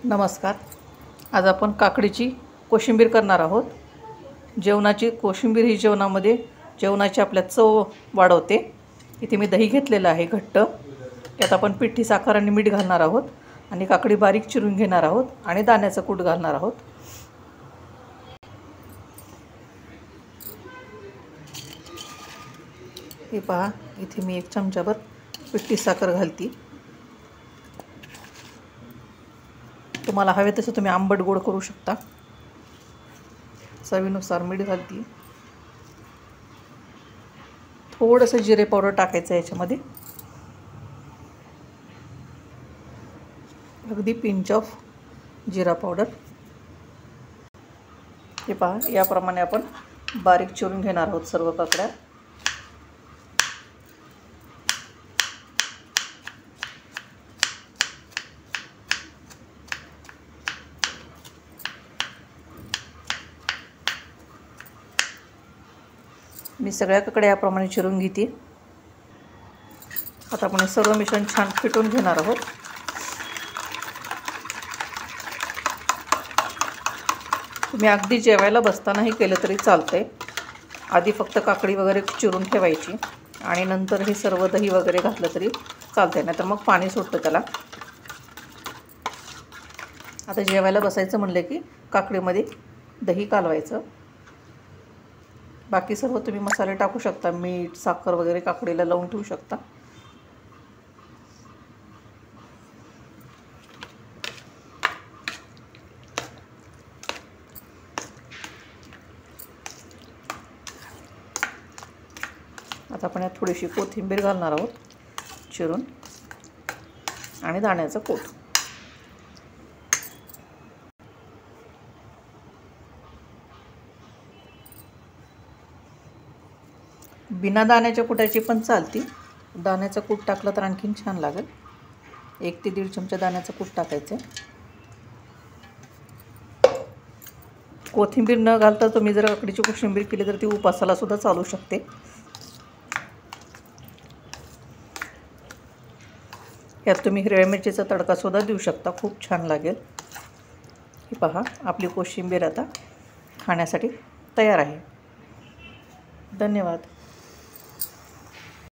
नमस्कार. आज आपण काकडीची कोशिंबीर करणार आहोत. कोशिंबीर ही जेवणाची आपल्या चव वाढवते. इथे मी दही घेतलेलं आहे घट्ट. त्यात आपण पिठी साखर आणि मीठ घालणार आहोत आणि काकडी बारीक चिरून घेणार आहोत आणि दाण्याचं कूट घालणार आहोत. हे पहा, इथे मी 1 चमचाभर पिठी साखर घालते. तुम्हाला हवे तसे तुम्ही आंबट गोड करू शकता. चवीनुसार मीठ घालते. थोडंसं जिरे पावडर टाकायचं याच्यामध्ये, अगदी पिंच ऑफ जिरा पावडर. हे पहा, याप्रमाणे आपण बारीक चिरून घेणार आहोत सर्व काकड्या. मी सगळ्या काकड्या याप्रमाणे चिरून घेते. आता आपण सर्व मिश्रण छान फेटून घेणार आहोत. तुम्ही अगदी जेवायला बसतानाही केलं तरी चालतंय. आधी फक्त काकडी वगैरे चिरून ठेवायची आणि नंतर हे सर्व दही वगैरे घातलं तरी चालतंय, नाहीतर मग पाणी सुटतं त्याला. आता जेवायला बसायचं म्हणलं की काकडीमध्ये दही कालवायचं. बाकी सर्व तुम्ही मसाले टाकू शकता, मीठ साखर वगैरे काकडीला लावून ठेवू शकता. आता आपण यात थोडीशी कोथिंबीर घालणार आहोत चिरून आणि दाण्याचं कूट. बिना दाण्याच्या कुटाची पण चालती. दाण्याचं कूट टाकलं तर आणखीन छान लागेल. 1 ते 1.5 चमचा दाण्याचं कूट टाकायचं. कोथिंबीर न घालता तुम्ही जर काकडीची कोशिंबीर केली तर ती उपासाला सुद्धा चालू शकते. यात तुम्ही हिरव्या मिरचीचा तडका सुद्धा देऊ शकता, खूप छान लागेल. ही पहा, आपली कोशिंबीर आता खाण्यासाठी तयार आहे. धन्यवाद.